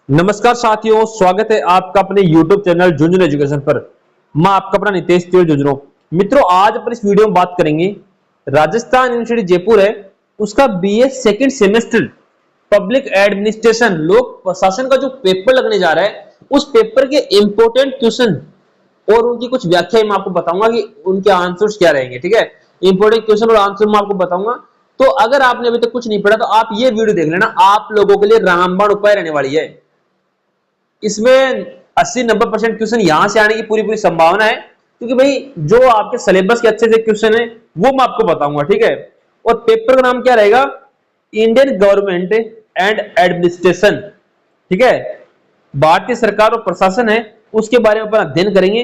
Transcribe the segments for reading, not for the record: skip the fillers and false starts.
नमस्कार साथियों, स्वागत है आपका अपने YouTube चैनल झुंझुनू एजुकेशन पर। मैं आपका अपना नितेश तिवारी झुंझुनू। मित्रों, आज अपन इस वीडियो में बात करेंगे राजस्थान यूनिवर्सिटी जयपुर है उसका BA second semester public administration लोक प्रशासन का जो पेपर लगने जा रहा है उस पेपर के इंपॉर्टेंट क्वेश्चन और उनकी कुछ व्याख्या मैं आपको बताऊंगा कि उनके आंसर्स क्या रहेंगे। ठीक है, इंपॉर्टेंट क्वेश्चन और आंसर मैं आपको बताऊंगा। तो अगर आपने अभी तक कुछ नहीं पढ़ा तो आप ये वीडियो देख लेना, आप लोगों के लिए रामबाण उपाय रहने वाली है। इसमें 80-90% क्वेश्चन यहां से आने की पूरी पूरी संभावना है, क्योंकि भाई जो आपके सिलेबस के अच्छे से क्वेश्चन है वो मैं आपको बताऊंगा। ठीक है, और पेपर का नाम क्या रहेगा? Indian government and administration. ठीक है, भारतीय सरकार और प्रशासन है उसके बारे में अपन अध्ययन करेंगे।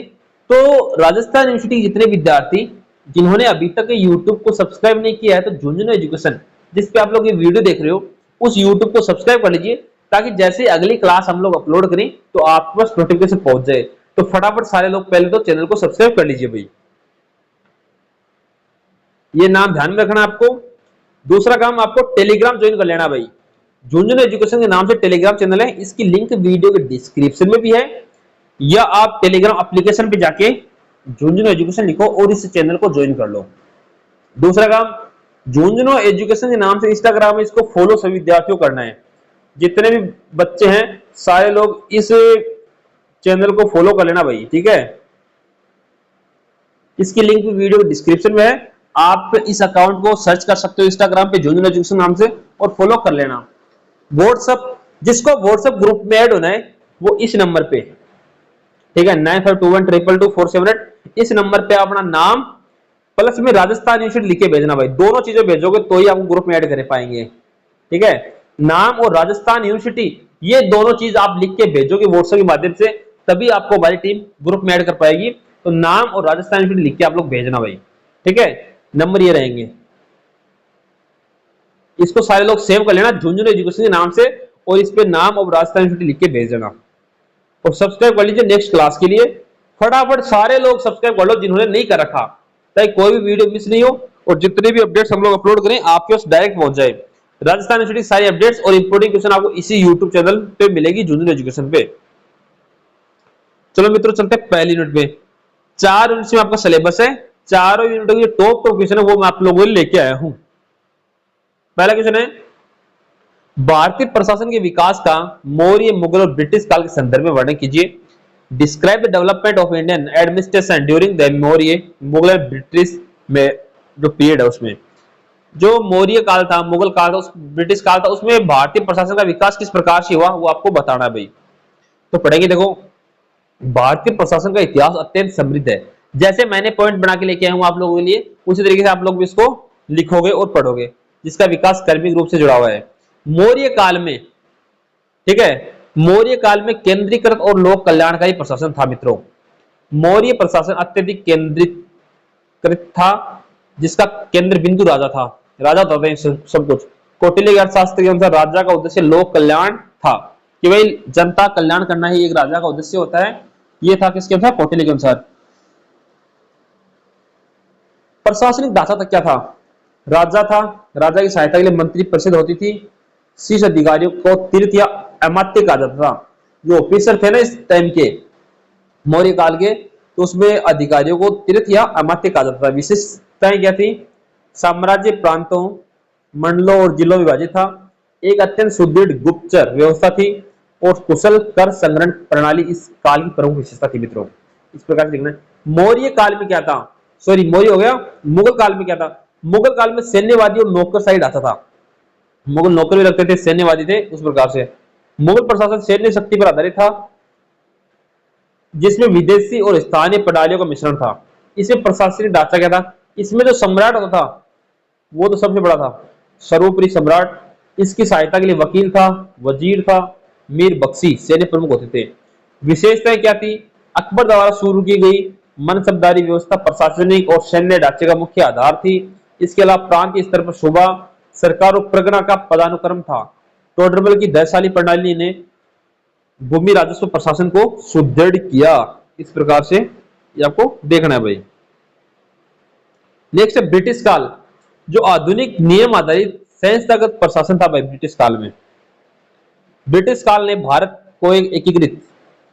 तो राजस्थान यूनिवर्सिटी के जितने विद्यार्थी जिन्होंने अभी तक यूट्यूब को सब्सक्राइब नहीं किया है तो झुंझुनू एजुकेशन जिस पे आप लोग ये वीडियो देख रहे हो उस यूट्यूब को सब्सक्राइब कर लीजिए, ताकि जैसे अगली क्लास हम लोग अपलोड करें तो आपके पास नोटिफिकेशन पहुंच जाए। तो फटाफट सारे लोग पहले तो चैनल को सब्सक्राइब कर लीजिए भाई, ये नाम ध्यान में रखना आपको। दूसरा काम, आपको टेलीग्राम ज्वाइन कर लेना भाई। झुंझुनू एजुकेशन के नाम से टेलीग्राम चैनल है, इसकी लिंक वीडियो के डिस्क्रिप्शन में भी है, या आप टेलीग्राम एप्लीकेशन पे जाके झुंझुनू एजुकेशन लिखो और इस चैनल को ज्वाइन कर लो। दूसरा काम, झुंझुनू एजुकेशन के नाम से इंस्टाग्राम में इसको फॉलो सभी विद्यार्थियों को करना है। जितने भी बच्चे हैं सारे लोग इस चैनल को फॉलो कर लेना भाई। ठीक है, इसकी लिंक वीडियो डिस्क्रिप्शन में है, आप इस अकाउंट को सर्च कर सकते हो इंस्टाग्राम पे झुंझुनू एजुकेशन नाम से और फॉलो कर लेना। व्हाट्सएप, जिसको व्हाट्सएप ग्रुप में ऐड होना है वो इस नंबर पे, ठीक है, 9521222478, इस नंबर पे अपना नाम प्लस में राजस्थान यूनिवर्सिटी लिख के भेजना भाई। दोनों चीजें भेजोगे तो ही आपको ग्रुप में ऐड कर पाएंगे। ठीक है, नाम और राजस्थान यूनिवर्सिटी ये दोनों चीज आप लिख के भेजोगे व्हाट्सएप के माध्यम से, तभी आपको हमारी टीम ग्रुप में ऐड कर पाएगी। तो नाम और राजस्थान यूनिवर्सिटी लिख के आप लोग भेजना भाई। ठीक है, नंबर ये रहेंगे, इसको सारे लोग सेव कर लेना झुंझुनू एजुकेशन के नाम से, और इस पे नाम और राजस्थान यूनिवर्सिटी लिख के भेज देना और सब्सक्राइब कर लीजिए नेक्स्ट क्लास के लिए। फटाफट सारे लोग सब्सक्राइब कर लो जिन्होंने नहीं कर रखा, ताकि कोई भी वीडियो मिस नहीं हो और जितने भी अपडेट्स हम लोग अपलोड करें आपके पास डायरेक्ट पहुंच जाए। राजस्थान यूनिवर्सिटी सारी अपडेट्स और इंपोर्टेंट क्वेश्चन आपको इसी यूट्यूब चैनल पे मिलेगी झुंझुनू एजुकेशन पे। चलो मित्रों, चलते हैं पहली यूनिट पे। 4 यूनिट में आपका सिलेबस है, चारों यूनिटों के टॉप क्वेश्चन है वो मैं आप लोगों के लिए लेके आया हूं। पहला क्वेश्चन है, भारतीय प्रशासन के विकास का मौर्य, मुगल और ब्रिटिश काल के संदर्भ में वर्णन कीजिए। Describe the development of Indian administration during the Maurya, Mughal, British में जो पीरियड है उसमें, जो मौर्य काल था, मुगल काल था, ब्रिटिश काल था, उसमें भारतीय प्रशासन का विकास किस प्रकार से हुआ वो आपको बताना है भाई। तो पढ़ेंगे, देखो भारतीय प्रशासन का इतिहास अत्यंत समृद्ध है। जैसे मैंने पॉइंट बना के लेके आया हूं आप लोगों के लिए, उसी तरीके से आप लोग भी इसको लिखोगे और पढ़ोगे, जिसका विकास कर्मिक रूप से जुड़ा हुआ है। मौर्य काल में, ठीक है, मौर्य काल में केंद्रीकृत और लोक कल्याणकारी प्रशासन था मित्रों। मौर्य प्रशासन अत्यधिक केंद्रीकृत था, जिसका केंद्र बिंदु राजा था। राजा होता है सब कुछ। कौटिल्य के अर्थशास्त्र के अनुसार राजा का उद्देश्य लोक कल्याण था, कि भाई जनता कल्याण करना ही एक राजा का उद्देश्य होता है। यह था किसके अनुसार? कौटिल्य के अनुसार। प्रशासनिक ढांचा तक क्या था? राजा था, राजा की सहायता के लिए मंत्री परिषद होती थी, शीर्ष अधिकारियों को तीर्थ या अमात्य कहा जाता था। जो ऑफिसर थे ना इस टाइम के मौर्य काल के, तो उसमें अधिकारियों को तीर्थ या अमात्य कहा जाता था। विशेषताएं क्या थी? साम्राज्य प्रांतों, मंडलों और जिलों में विभाजित था। एक अत्यंत सुदृढ़ गुप्तचर व्यवस्था थी और कुशल कर संग्रहण प्रणाली इस काल की प्रमुख विशेषता थी मित्रों। इस प्रकार से देखना है। मौर्य काल में क्या था? सॉरी, मौर्य हो गया। मुगल काल में क्या था? मुगल काल में सैन्यवादी और नौकरशाही ढांचा था। मुगल नौकर भी रखते थे, सैन्यवादी थे। उस प्रकार से मुगल प्रशासन सैन्य शक्ति पर आधारित था, जिसमें विदेशी और स्थानीय प्रणालियों का मिश्रण था। इसमें प्रशासनिक ढांचा क्या था? इसमें जो सम्राट होता था वो तो सबसे बड़ा था, सर्वोपरि सम्राट। इसकी सहायता के लिए वकील था, वजीर था, मीर बख्शी सैन्य प्रमुख होते थे। विशेषताएं क्या थी? अकबर द्वारा शुरू की गई मनसबदारी व्यवस्था प्रशासनिक और सैन्य ढांचे का मुख्य आधार थी। इसके अलावा प्रांतीय स्तर पर सूबा, सरकार और परगना का पदानुक्रम था। टोडरमल की 10 साली प्रणाली ने भूमि राजस्व प्रशासन को सुदृढ़ किया। इस प्रकार से ये आपको देखना है भाई। नेक्स्ट है ब्रिटिश काल, जो आधुनिक नियम आधारित संस्थागत प्रशासन था भाई ब्रिटिश काल में। ब्रिटिश काल ने भारत को एक एकीकृत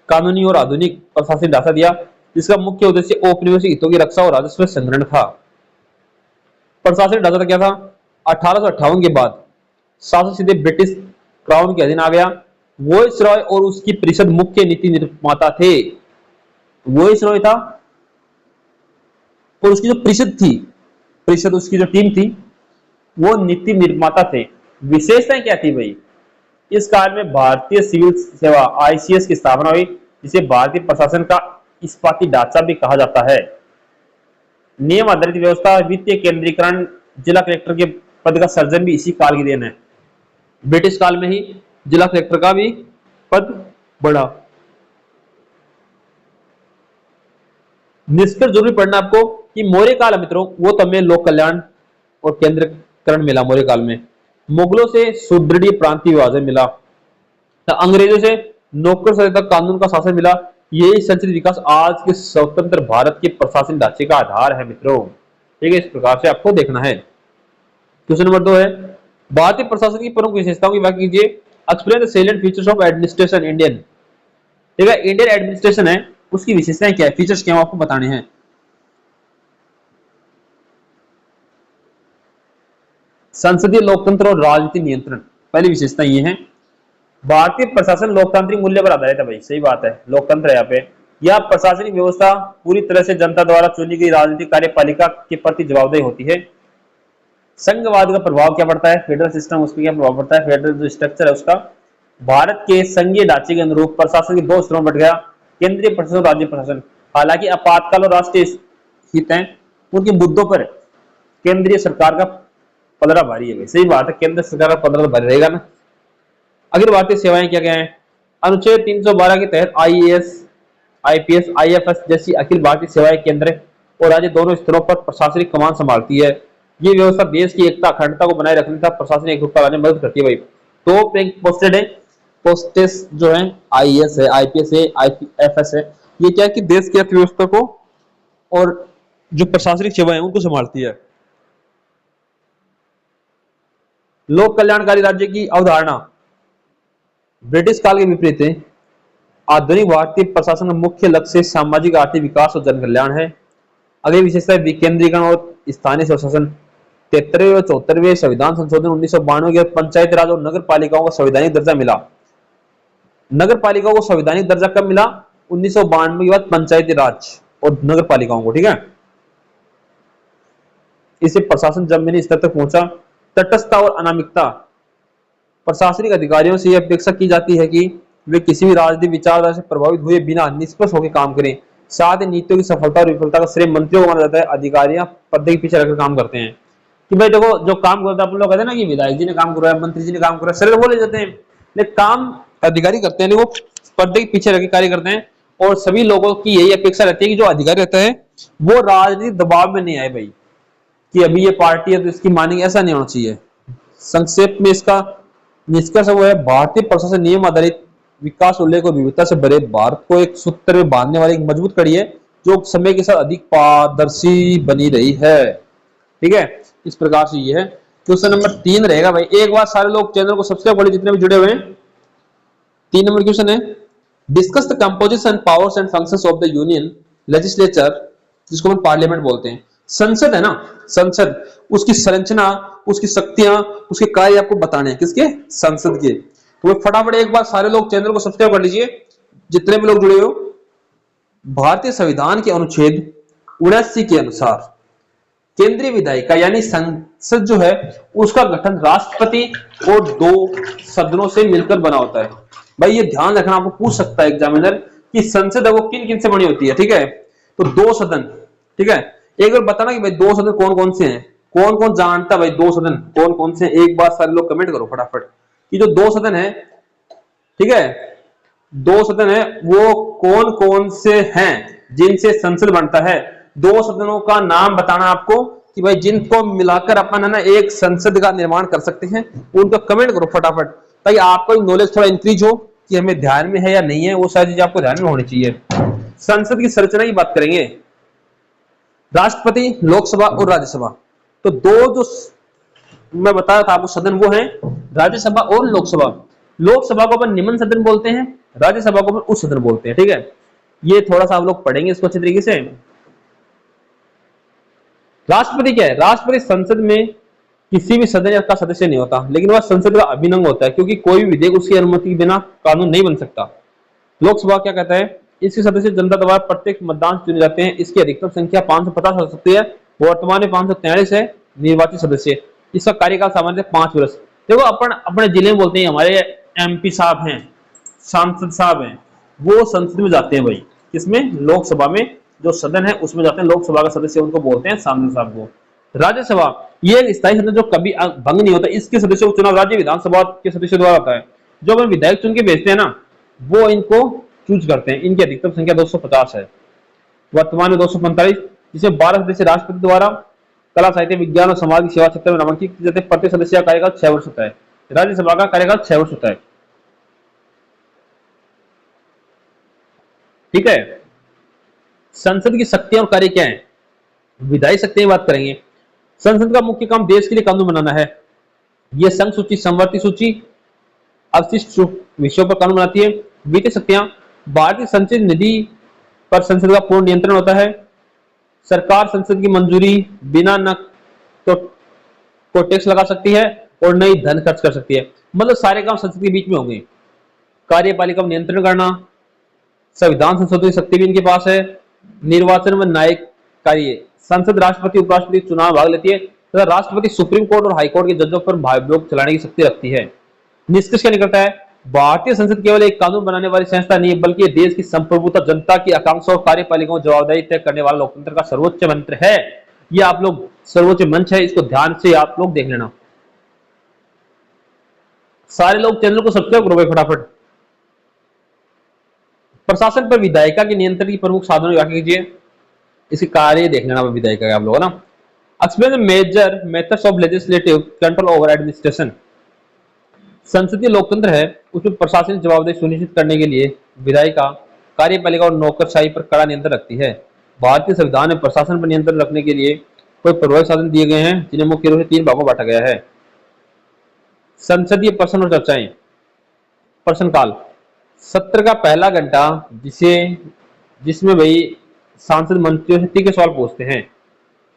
कानूनी और आधुनिक प्रशासनिक ढांचा दिया, जिसका मुख्य उद्देश्य औपनिवेशिक हितों की रक्षा और राजस्व संग्रहण था। प्रशासनिक ढांचा क्या था? 1858 के बाद शासन सीधे ब्रिटिश क्राउन के अधीन आ गया। वॉइसरॉय और उसकी परिषद मुख्य नीति निर्माता थे। वॉइसरॉय था और उसकी जो परिषद उसकी जो टीम थी वो नीति निर्माता थे। विशेषताएं क्या थी भाई? इस काल में भारतीय सिविल सेवा आईसीएस की स्थापना हुई, जिसे भारतीय प्रशासन का इस्पाती ढांचा भी कहा जाता है। नियम आधारित व्यवस्था, वित्तीय केंद्रीकरण, जिला कलेक्टर के पद का सर्जन भी इसी काल की देन है। ब्रिटिश काल में ही जिला कलेक्टर का भी पद बढ़ा। निष्कर्ष जरूरी पढ़ना आपको कि मौर्य काल मित्रों वो तो हमें लोक कल्याण और केंद्रीकरण मिला मौर्य काल में। मुगलों से सुदृढ़ प्रांतीय विभाजन मिला, तो अंग्रेजों से नौकरशाही तक कानून का शासन मिला। यही संचित विकास आज के स्वतंत्र भारत के प्रशासनिक ढांचे का आधार है मित्रों। ठीक है, इस प्रकार से आपको देखना है। क्वेश्चन नंबर 2 है, भारतीय प्रशासन की प्रमुख विशेषताओं की व्याख्या कीजिए। Explain the salient features of administration Indian. ठीक है, इंडियन एडमिनिस्ट्रेशन है उसकी विशेषताएं क्या है, फीचर्स क्या है, आपको बताने हैं। संसदीय लोकतंत्र और राजनीति नियंत्रण, पहली विशेषता ये है। भारतीय प्रशासन लोकतांत्रिक मूल्य पर आधारित है भाई, सही बात है, लोकतंत्र है यहाँ पे। यह प्रशासनिक व्यवस्था पूरी तरह से जनता द्वारा चुनी गई राजनीतिक कार्यपालिका के प्रति जवाबदेह होती है। संघवाद का प्रभाव क्या पड़ता है, फेडरल सिस्टम, उसका क्या प्रभाव पड़ता है, फेडरल जो स्ट्रक्चर है उसका। भारत के संघीय ढांचे के अनुरूप प्रशासन के 2 स्तरों में बट गया, केंद्रीय प्रशासन और राज्य प्रशासन। हालांकि आपातकाल और राष्ट्रीय हित हैं, उनके मुद्दों पर केंद्रीय सरकार का पलड़ा भारी है। सही बात है, केंद्र सरकार का पलड़ा भारी रहेगा ना। अखिल भारतीय सेवाएं क्या क्या है? अनुच्छेद 312 के तहत आईएएस, आईपीएस, आईएफएस जैसी अखिल भारतीय सेवाएं केंद्र और राज्य दोनों स्तरों पर प्रशासनिक कमान संभालती है। ये व्यवस्था देश की एकता अखंडता को बनाए रखने तक प्रशासनिक एकरूपता लाने में मदद करती है भाई। तो पोस्टेड है, पोस्टेस जो है आईएएस है, आईपीएस है, आईएफएस है, ये क्या है कि देश की अर्थव्यवस्था को और जो प्रशासनिक सेवाएं उनको संभालती है। लोक कल्याणकारी राज्य की अवधारणा ब्रिटिश काल के विपरीत है। आधुनिक भारतीय प्रशासन का मुख्य लक्ष्य सामाजिक आर्थिक विकास और जन कल्याण है। अगली विशेषता है विकेंद्रीकरण और स्थानीय स्वशासन। 73वें और 74वें संविधान संशोधन 1992 के पंचायत राज और नगर पालिकाओं को संवैधानिक दर्जा मिला। नगर पालिकाओं को संवैधानिक दर्जा कब मिला? 1992 के बाद पंचायती राज और नगर पालिकाओं को। ठीक है, इससे प्रशासन जमीनी स्तर तक पहुंचा। तटस्थता और अनामिकता, प्रशासनिक अधिकारियों से यह अपेक्षा की जाती है कि वे किसी भी राजनीतिक विचारधारा से प्रभावित हुए बिना निष्पक्ष होकर काम करें। साथ ही नीतियों की सफलता और विफलता का श्रेय मंत्रियों को माना जाता है। अधिकारियां पर्दे के पीछे रखकर काम करते हैं कि भाई देखो जो काम करता है, अपन लोग कहते हैं ना कि विधायक जी ने काम करवाया, मंत्री जी ने काम करवाया, सर बोले जाते हैं, लेकिन काम अधिकारी करते हैं, वो पर्दे के पीछे रखकर कार्य करते हैं। और सभी लोगों की यही अपेक्षा रहती है कि जो अधिकारी रहता है वो राजनीतिक दबाव में नहीं आए भाई, कि अभी ये पार्टी है तो इसकी मानेंगे, ऐसा नहीं होना चाहिए। संक्षेप में इसका निष्कर्ष वो है, भारतीय प्रशासन नियम आधारित विकास उल्लेख और विविधता से भरे भारत को एक सूत्र में बांधने वाली एक मजबूत कड़ी है, जो समय के साथ अधिक पारदर्शी बनी रही है। ठीक है, इस प्रकार से ये है। क्वेश्चन नंबर 3 रहेगा भाई। एक बार सारे लोग चैनल को सब्सक्राइब कर, जितने भी जुड़े हुए हैं। 3 नंबर क्वेश्चन है, discuss the composition, powers and functions of the union legislature, जिसको हम पार्लियामेंट बोलते हैं। संसद है ना, संसद, उसकी संरचना, उसकी शक्तियां, उसके कार्य आपको बताने हैं, किसके? संसद के। तो फटाफट एक बार सारे लोग चैनल को सब्सक्राइब कर लीजिए, जितने भी लोग जुड़े हो। भारतीय संविधान के अनुच्छेद 79 के अनुसार केंद्रीय विधायिका यानी संसद जो है उसका गठन राष्ट्रपति और 2 सदनों से मिलकर बना होता है। भाई ये ध्यान रखना, आपको पूछ सकता है एग्जामिनर कि संसद है वो किन किन से बनी होती है। ठीक है, तो 2 सदन। ठीक है, एक बार बताना कि भाई 2 सदन कौन कौन से हैं, कौन कौन जानता है भाई 2 सदन कौन कौन से हैं? एक बार सारे लोग कमेंट करो फटाफट कि जो 2 सदन है, ठीक है, 2 सदन है वो कौन कौन से हैं जिनसे संसद बनता है। 2 सदनों का नाम बताना आपको कि भाई जिनको मिलाकर अपन है ना एक संसद का निर्माण कर सकते हैं, उनका कमेंट करो फटाफट, ताकि आपका नॉलेज थोड़ा इंक्रीज हो कि हमें ध्यान में है या नहीं है, वो सारी चीजें आपको ध्यान में होनी चाहिए। संसद की संरचना की बात करेंगे, राष्ट्रपति, लोकसभा और राज्यसभा। तो 2 जो मैं बता रहा था आपको सदन वो है राज्यसभा और लोकसभा। लोकसभा को अपन निम्न सदन बोलते हैं, राज्यसभा को उच्च सदन बोलते हैं। ठीक है, ये थोड़ा सा आप लोग पढ़ेंगे इसको अच्छे तरीके से। राष्ट्रपति क्या है? राष्ट्रपति संसद में किसी भी सदन का सदस्य नहीं होता, लेकिन वह संसद का अभिन्न अंग होता है, क्योंकि कोई भी विधेयक उसकी अनुमति के बिना कानून नहीं बन सकता। लोकसभा क्या कहता है? इसके सदस्य जनता द्वारा प्रत्येक मतदान चुने जाते हैं। इसकी अधिकतम संख्या 550 हो सकती है, वर्तमान में 543 है निर्वाचित सदस्य। इसका कार्यकाल सामान्य 5 वर्ष। देखो अपन अपने जिले में बोलते हैं हमारे एमपी साहब हैं, सांसद साहब हैं, वो संसद में जाते हैं भाई, किसमें? लोकसभा में, जो सदन है उसमें जाते हैं। लोकसभा का सदस्य उनको बोलते हैं सांसद साहब को। राज्यसभा ये एक स्थायी सदन जो कभी भंग नहीं होता। इसके सदस्यों का चुनाव राज्य विधानसभा के सदस्यों द्वारा होता है। जो अपन विधायक चुन के भेजते हैं ना, वो इनको चूज करते हैं। इनकी अधिकतम संख्या 250 है, वर्तमान में 245, जिसमें 12 सदस्य राष्ट्रपति द्वारा कला, साहित्य, विज्ञान और समाज की सेवा क्षेत्र में नामांकित किए जाते हैं। प्रत्येक सदस्य का कार्यकाल 6 वर्ष होता है। राज्यसभा का कार्यकाल 6 वर्ष होता है। ठीक है, संसद की शक्तियां और कार्य क्या है? विधायी शक्तियां बात करेंगे। संसद का मुख्य काम देश के लिए कानून बनाना है। यह संघ सूची, समवर्ती सूची, अवशिष्ट विषयों पर कानून बनाती है। वित्तीय शक्तियां, भारतीय संचित निधि पर संसद का पूर्ण नियंत्रण होता है। सरकार संसद की मंजूरी बिना न तो टैक्स लगा सकती है और न ही धन खर्च कर सकती है। मतलब सारे काम संसद के बीच में होंगे। कार्यपालिका में नियंत्रण करना, संविधान संशोधन की शक्ति भी इनके पास है। निर्वाचन व न्यायिक कार्य, संसद राष्ट्रपति उपराष्ट्रपति चुनाव भाग लेती है तथा राष्ट्रपति सुप्रीम कोर्ट और हाईकोर्ट के जजों पर भावयोग चलाने की शक्ति रखती है। निष्कर्ष क्या निकलता है? भारतीय संसद केवल एक कानून बनाने वाली संस्था नहीं है, बल्कि ये देश की संप्रभुता, जनता की आकांक्षा और कार्यपालिकाओं जवाबदारी तय करने वाला लोकतंत्र का सर्वोच्च मंत्र है। ये आप लोग सर्वोच्च मंच है, इसको ध्यान से आप लोग देख लेना। सारे लोग चैनल को सब्सक्राइब करो भाई फटाफट। प्रशासन पर विधायिका के नियंत्रण की प्रमुख साधनों की व्याख्या कीजिए। इसके कार्य देख लेना विधायिका आप लोग ना। Explain major methods of legislative control over administration. संसदीय लोकतंत्र है, उसमें प्रशासनिक जवाबदेही सुनिश्चित करने के लिए विधायिका कार्यपालिका और नौकरशाही पर कड़ा नियंत्रण रखती है। भारतीय संविधान में प्रशासन पर नियंत्रण रखने के लिए कोई प्रभावी साधन दिए गए हैं, जिन्हें मुख्य रूप से 3 भागों में बांटा गया है। संसदीय प्रश्न और चर्चाएं। प्रश्नकाल, सत्र का पहला घंटा जिसमें भाई सांसद मंत्रियों से 3 सवाल पूछते हैं।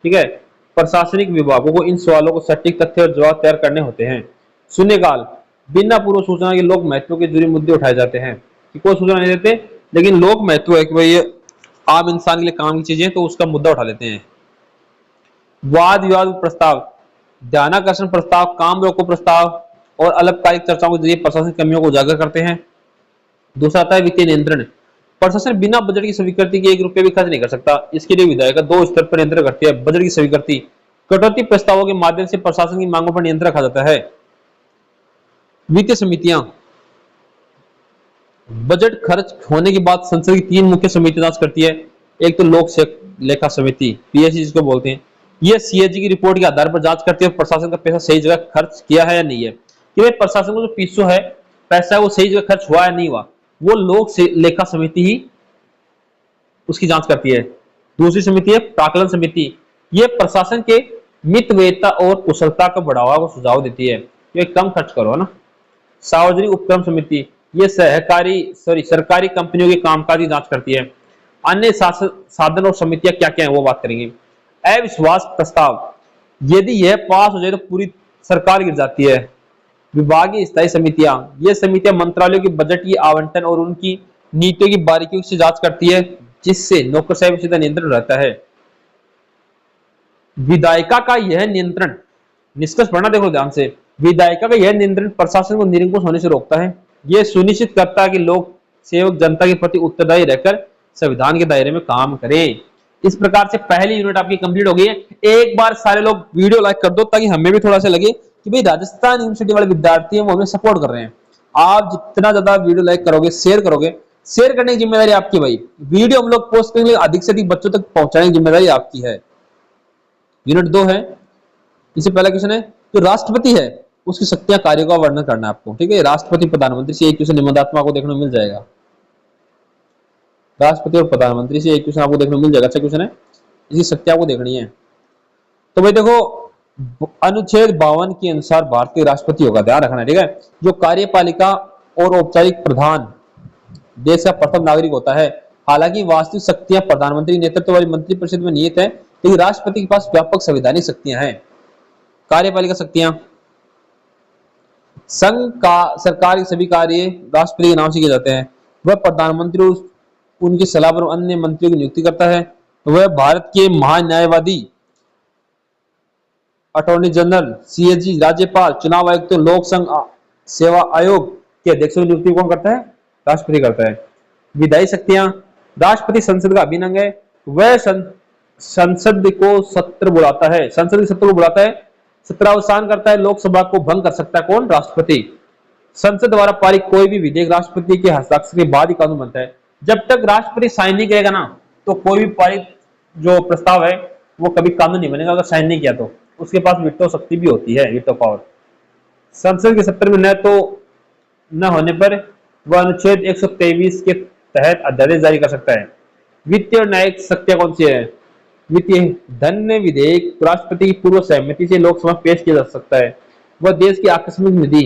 ठीक है, प्रशासनिक विभागों को इन सवालों को सटीक तथ्य और जवाब तैयार करने होते हैं। शून्यकाल, बिना पूर्व सूचना के लोक महत्व के जुड़े मुद्दे उठाए जाते हैं कि कोई सूचना नहीं देते, लेकिन लोक महत्व है कि भाई ये आम इंसान के लिए काम की चीजें, तो उसका मुद्दा उठा लेते हैं। वाद विवाद प्रस्ताव, ध्यानाकर्षण प्रस्ताव, काम रोको प्रस्ताव और अल्पकालिक चर्चाओं के जरिए प्रशासनिक कमियों को उजागर करते हैं। दूसरा आता है वित्तीय नियंत्रण। प्रशासन बिना बजट की स्वीकृति के 1 रुपया भी खर्च नहीं कर सकता। इसके लिए विधायिका 2 स्तर पर नियंत्रण करती है। बजट की स्वीकृति, कटौती प्रस्तावों के माध्यम से प्रशासन की मांगों पर नियंत्रण रखा जाता है। वित्तीय समितियां, बजट खर्च होने के बाद संसद की 3 मुख्य समितियां जांच करती है। एक तो लोक लेखा समिति, पीएससी जिसको बोलते हैं, यह सीएजी की रिपोर्ट के आधार पर जांच करती है प्रशासन का पैसा सही जगह खर्च किया है या नहीं है, कि भाई प्रशासन को जो पैसा है वो सही जगह खर्च हुआ है नहीं हुआ, वो लोक लेखा समिति ही उसकी जांच करती है। दूसरी समिति है प्राक्कलन समिति, यह प्रशासन के मितव्ययिता और कुशलता का बढ़ावा को सुझाव देती है, ये कम खर्च करो ना। सार्वजनिक उपक्रम समिति, यह सरकारी कंपनियों के कामकाज की जांच करती है। अन्य साधन और समितियां क्या क्या है वो बात करेंगे। अविश्वास प्रस्ताव, यदि यह पास हो जाए तो पूरी सरकार गिर जाती है। विभागीय स्थायी समितियां, ये समितियां मंत्रालयों के बजट की आवंटन और उनकी नीतियों की बारीकियों से जांच करती है, जिससे नौकरशाही पर सीधा नियंत्रण रहता है। विधायिका का यह नियंत्रण, निष्कर्ष पढ़ना देखो ध्यान से, विधायिका का यह नियंत्रण प्रशासन को निरंकुश होने से रोकता है। यह सुनिश्चित करता है कि लोक सेवक जनता के प्रति उत्तरदायी रहकर संविधान के दायरे में काम करें। इस प्रकार से पहली यूनिट आपकी कंप्लीट हो गई है। एक बार सारे लोग वीडियो लाइक कर दो, ताकि हमें भी थोड़ा सा लगे कि भाई राजस्थान यूनिवर्सिटी वाले विद्यार्थी हैं वो हमें सपोर्ट कर रहे हैं। आप जितना ज्यादा वीडियो लाइक करोगे, शेयर करोगे, शेयर करने की जिम्मेदारी आपकी भाई। वीडियो हम लोग पोस्ट करेंगे, अधिक से अधिक बच्चों तक पहुंचाने की जिम्मेदारी आपकी है। यूनिट 2 है, इससे पहला क्वेश्चन है जो राष्ट्रपति है उसकी शक्तियां कार्यों का वर्णन करना है आपको। ठीक है, राष्ट्रपति प्रधानमंत्री से एक क्वेश्चन निबंधात्मक को देखने को मिल जाएगा। राष्ट्रपति और प्रधानमंत्री से एक क्वेश्चन आपको देखने को मिल जाएगा, अच्छा क्वेश्चन है, इसकी शक्तियां आपको देखनी है। तो भाई देखो, अनुच्छेद 52 के अनुसार भारतीय राष्ट्रपति होगा, ध्यान रखना। ठीक है, जो कार्यपालिका और औपचारिक प्रधान देश का प्रथम नागरिक होता है। हालांकि वास्तविक शक्तियां प्रधानमंत्री नेतृत्व वाली मंत्रिपरिषद में निहित है, लेकिन राष्ट्रपति के पास व्यापक संवैधानिक शक्तियां हैं। कार्यपालिका शक्तियां, संघ का सरकार के सभी कार्य राष्ट्रपति के नाम से किए जाते हैं। वह प्रधानमंत्री उनकी सलाह पर अन्य मंत्रियों की नियुक्ति करता है। वह भारत के महान्यायवादी, अटॉर्नी जनरल, सीएजी, राज्यपाल, चुनाव आयुक्त, लोक संघ सेवा आयोग के अध्यक्षों की नियुक्ति कौन करता है? राष्ट्रपति करता है। विधायी शक्तियां, राष्ट्रपति संसद का अभिन्न अंग है। वह संसद को सत्र बुलाता है, संसद के सत्र को बुलाता है, सत्रावसान करता है, लोकसभा को भंग कर सकता है कौन? राष्ट्रपति। संसद द्वारा पारित कोई भी विधेयक राष्ट्रपति के हस्ताक्षर के बाद ही कानून बनता है। जब तक राष्ट्रपति साइन नहीं करेगा ना, तो कोई भी पारित जो प्रस्ताव है वो कभी कानून नहीं बनेगा, अगर साइन नहीं किया तो। उसके पास वीटो शक्ति भी होती है, वीटो पावर। संसद के सत्र में न होने पर वह अनुच्छेद 123 के तहत अध्यादेश जारी कर सकता है। वित्तीय और न्यायिक शक्तियां कौन सी है? वित्तीय, धन्य विधेयक राष्ट्रपति की पूर्व सहमति से लोकसभा में पेश किया जा सकता है। वह देश की आकस्मिक निधि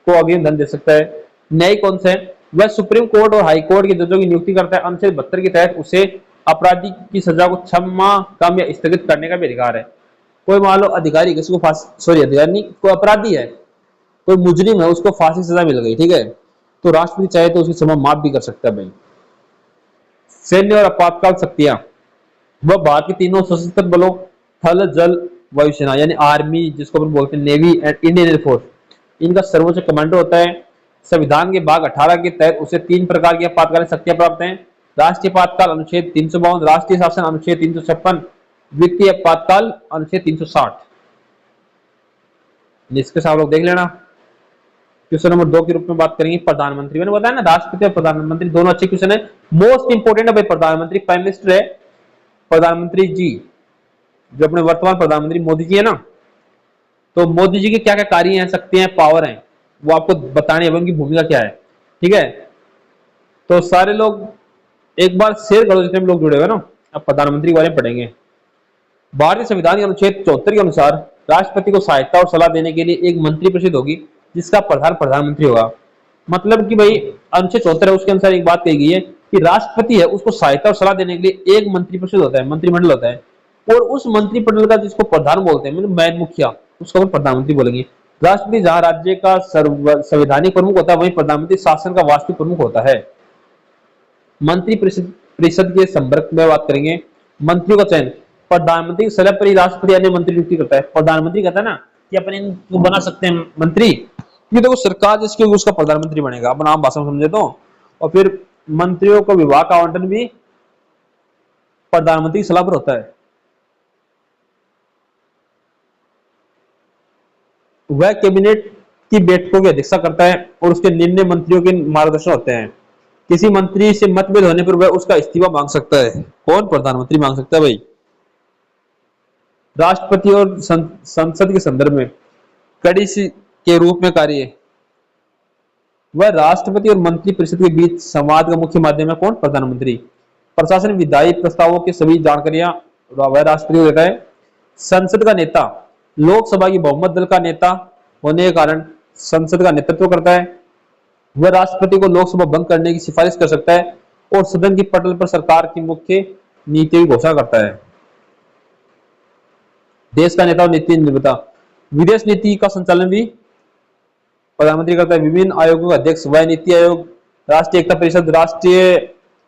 को अग्रिम धन दे सकता है। न्यायिक कौन सा है? वह सुप्रीम कोर्ट और हाई कोर्ट के जजों की नियुक्ति करता है। अनुच्छेद 72 के तहत उसे अपराधी की सजा को क्षमा, कम या स्थगित करने का भी अधिकार है। कोई मान लो अधिकारी किसी को अधिकारी नहीं, कोई अपराधी है, कोई मुजरिम है, उसको फांसी सजा मिल गई, ठीक है, तो राष्ट्रपति चाहे तो उसकी सजा माफ भी कर सकता है भाई। सैन्य और आपातकाल शक्तियां, वह भारत के तीनों सशस्त्र बलों, थल, जल, वायुसेना यानी आर्मी, जिसको अपन बोलते हैं नेवी एंड इंडियन एयरफोर्स, इनका सर्वोच्च कमांडर होता है। संविधान के भाग 18 के तहत उसे 3 प्रकार की आपातकालीन शक्तियां प्राप्त हैं। राष्ट्रीय आपातकाल अनुच्छेद 352, राष्ट्रीय शासन अनुच्छेद 356, वित्तीय आपातकाल अनुच्छेद 360। निष्कर्ष आप लोग देख लेना। क्वेश्चन नंबर 2 के रूप में बात करेंगे प्रधानमंत्री। मैंने बताया ना, राष्ट्रपति और प्रधानमंत्री दोनों अच्छे क्वेश्चन है। मोस्ट इंपोर्टेंट है भाई प्रधानमंत्री, प्राइम मिनिस्टर है प्रधानमंत्री जी, जो अपने वर्तमान प्रधानमंत्री मोदी जी है ना, तो मोदी जी के क्या क्या कार्य हैं, शक्तियां, पावर हैं, वो आपको बताने, उनकी भूमिका क्या है, ठीक है। तो सारे लोग एक बार शेयर करो जितने भी लोग जुड़े हुए ना। अब प्रधानमंत्री के बारे में पढ़ेंगे। भारतीय संविधान के अनुच्छेद 74 के अनुसार राष्ट्रपति को सहायता और सलाह देने के लिए एक मंत्रिपरिषद होगी, जिसका प्रधान प्रधानमंत्री होगा। मतलब कि भाई अनुच्छेद 74 है, उसके अनुसार एक बात कही गई है कि राष्ट्रपति है, उसको सहायता और सलाह देने के लिए एक मंत्रिपरिषद होता है, मंत्रिमंडल होता है, और उस मंत्रिमंडल का जिसको प्रधान बोलते हैं, मतलब मैन मुखिया, उसको हम प्रधानमंत्री बोलेंगे। राष्ट्रपति जहां राज्य का संवैधानिक प्रमुख होता है, वहीं प्रधानमंत्री शासन का वास्तविक प्रमुख होता है। मंत्रिपरिषद के संपर्क में बात करेंगे। मंत्रियों का चयन प्रधानमंत्री की सलाह पर ही राष्ट्रपति अन्य मंत्री नियुक्ति करता है। प्रधानमंत्री कहता है ना कि अपन इनको बना सकते हैं मंत्री, ये देखो सरकार जिसके उसका प्रधानमंत्री बनेगा, अपन आम भाषा में समझे तो। और फिर मंत्रियों को विभाग का आवंटन भी प्रधानमंत्री की सलाह पर होता है। वह कैबिनेट की बैठकों की अध्यक्षता करता है और उसके निर्णय मंत्रियों के मार्गदर्शन होते हैं। किसी मंत्री से मतभेद होने पर वह उसका इस्तीफा मांग सकता है। कौन? प्रधानमंत्री मांग सकता है भाई। राष्ट्रपति और संसद के संदर्भ में कड़ी के रूप में कार्य, वह राष्ट्रपति और मंत्रिपरिषद के बीच संवाद का मुख्य माध्यम है। कौन? प्रधानमंत्री। प्रशासन विधायी प्रस्तावों की सभी जानकारियां वह राष्ट्रपति को देता है। संसद का नेता लोकसभा की बहुमत दल का नेता होने के कारण संसद का नेतृत्व करता है। वह राष्ट्रपति को लोकसभा भंग करने की सिफारिश कर सकता है और सदन की पटल पर सरकार की मुख्य नीति की घोषणा करता है। देश का नेता और नीति निर्माता, विदेश नीति का संचालन भी प्रधानमंत्री करता है। विभिन्न आयोगों का अध्यक्ष वह नीति आयोग, राष्ट्रीय एकता परिषद, राष्ट्रीय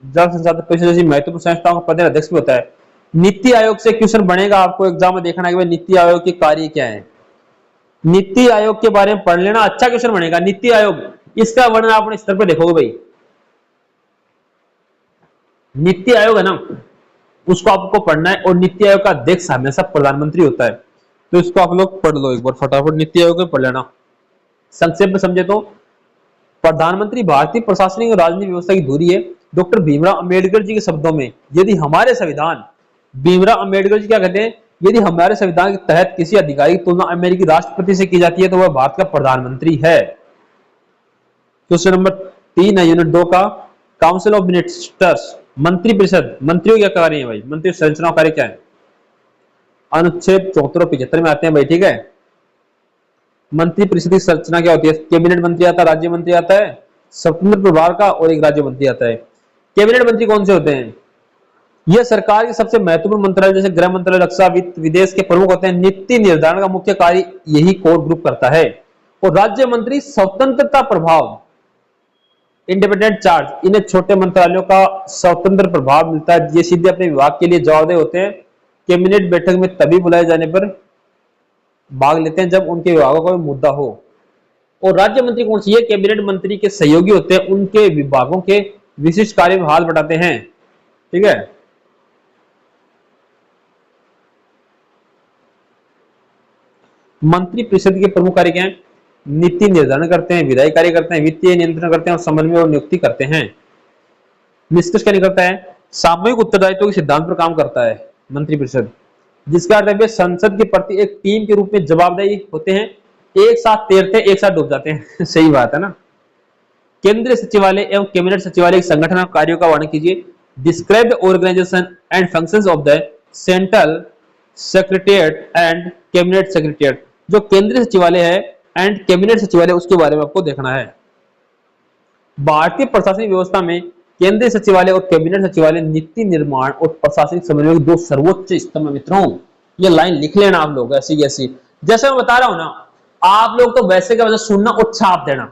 जल संसाधन परिषद जैसी महत्वपूर्ण संस्थाओं का प्रदेश अध्यक्ष भी होता है। नीति आयोग से क्वेश्चन बनेगा, आपको एग्जाम में देखना है कि नीति आयोग के कार्य क्या है। नीति आयोग के बारे में पढ़ लेना, अच्छा क्वेश्चन बनेगा। नीति आयोग, इसका वर्णन आप अपने स्तर पर देखोगे भाई। नीति आयोग है ना, उसको आपको पढ़ना है, और नीति आयोग का अध्यक्ष हमेशा प्रधानमंत्री होता है। तो इसको आप लोग पढ़ लो एक बार फटाफट, नीति आयोग में पढ़ लेना। संक्षेप में समझे तो प्रधानमंत्री भारतीय प्रशासनिक और राजनीतिक व्यवस्था की धुरी है। डॉक्टर भीमराव अंबेडकर जी के शब्दों में, यदि हमारे संविधान, भीमराव अंबेडकर जी क्या कहते हैं, यदि हमारे संविधान के तहत किसी अधिकारी की तुलना अमेरिकी राष्ट्रपति से की जाती है तो वह भारत का प्रधानमंत्री है। क्वेश्चन नंबर 3 है यूनिट 2 का, काउंसिल ऑफ मिनिस्टर्स, मंत्रिपरिषद, मंत्रियों क्या कार्य है भाई, मंत्री संरचना कार्य क्या है। अनुच्छेद 74 और 75 में आते हैं भाई, ठीक है। मंत्रिपरिषद की संरचना क्या होती है? कैबिनेट मंत्री आता है, राज्य मंत्री आता है, स्वतंत्र प्रभार का और एक राज्य मंत्री आता है। कैबिनेट मंत्री कौन से होते हैं? यह सरकार के सबसे महत्वपूर्ण मंत्रालय जैसे गृह मंत्रालय, रक्षा, वित्त, विदेश के प्रमुख होते हैं। नीति निर्धारण का मुख्य कार्य यही कोर ग्रुप करता है। और राज्य मंत्री स्वतंत्रता प्रभाव, इंडिपेंडेंट चार्ज, इन्हें छोटे मंत्रालयों का स्वतंत्र प्रभाव मिलता है। ये सीधे अपने विभाग के लिए जवाबदेह होते हैं। कैबिनेट बैठक में तभी बुलाए जाने पर भाग लेते हैं जब उनके विभागों का कोई मुद्दा हो। और राज्य मंत्री कौन सी है? कैबिनेट मंत्री के सहयोगी होते हैं, उनके विभागों के विशिष्ट कार्य में हाथ बटाते हैं। ठीक है। मंत्री परिषद के प्रमुख कार्य क्या है? नीति निर्धारण करते हैं, विधायी कार्य करते हैं, वित्तीय नियंत्रण करते हैं और समन्वय और नियुक्ति करते हैं। निष्कर्ष क्या निकलता है? सामूहिक उत्तरदायित्व के सिद्धांत पर काम करता है मंत्री परिषद, जिसका अर्थ है संसद के प्रति एक टीम के रूप में जवाबदेही होते हैं। एक साथ तैरते एक साथ डूब जाते हैं सही बात है ना। केंद्रीय सचिवालय एवं कैबिनेट सचिवालय के संगठन और कार्यों का वर्णन कीजिए। Describe the organisation and functions of the central secretariat and cabinet secretariat. जो केंद्रीय सचिवालय है एंड कैबिनेट सचिवालय, उसके बारे में आपको देखना है। भारतीय प्रशासनिक व्यवस्था में केंद्रीय सचिवालय और कैबिनेट सचिवालय नीति निर्माण और प्रशासनिक समन्वय के दो सर्वोच्च स्तंभ है। मित्रों, ये लाइन लिख लेना आप लोग ऐसी ऐसी। जैसे मैं बता रहा हूं ना, आप लोग तो वैसे का वैसे सुनना और छाप देना।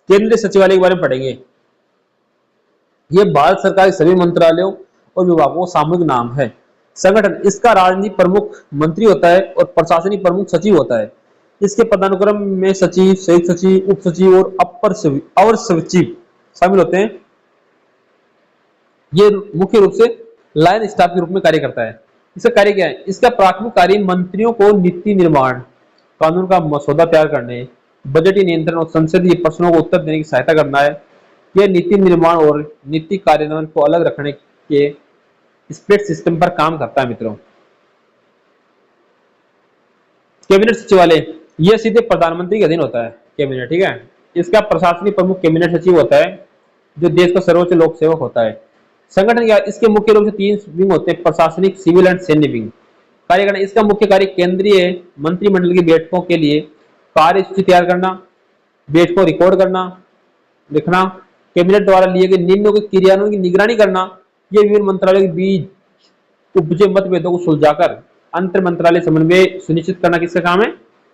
केंद्रीय सचिवालय के बारे में पढ़ेंगे। ये भारत सरकार के सभी मंत्रालयों और विभागों का सामूहिक नाम है। संगठन, इसका राजनीतिक प्रमुख मंत्री होता है और प्रशासनिक प्रमुख सचिव होता है। इसके पदानुक्रम में सचिव, संयुक्त सचिव, उप सचिव और अपर सचिव शामिल होते हैं। ये मुख्य रूप से लाइन स्टाफ के रूप में कार्य करता है। इसका कार्य क्या है? इसका प्राथमिक कार्य मंत्रियों को नीति निर्माण, कानून का मसौदा तैयार करने, बजटीय नियंत्रण और संसदीय प्रश्नों को उत्तर देने की सहायता करना है। यह नीति निर्माण और नीति कार्यान्वयन को अलग रखने के स्प्रेड सिस्टम पर काम करता है। मित्रों, कैबिनेट सचिवालय यह सीधे प्रधानमंत्री के अधीन होता है। कैबिनेट, ठीक है। इसका प्रशासनिक प्रमुख कैबिनेट सचिव होता है, जो देश का सर्वोच्च लोक सेवक होता है। संगठन क्या? इसके मुख्य रूप से 3 विंग होते हैं, प्रशासनिक, सिविल एंड सैन्य विंग। कार्य करना, इसका मुख्य कार्य केंद्रीय मंत्रिमंडल की बैठकों के लिए कार्यसूची तैयार करना, बैठकों रिकॉर्ड करना, लिखना, कैबिनेट द्वारा लिए गए निर्णयों के क्रियान्वयन की निगरानी करना। ये विभिन्न मंत्रालयों के बीच उपजे मतभेदों को सुलझाकर अंतर मंत्रालय समन्वय सुनिश्चित करना किसका काम है?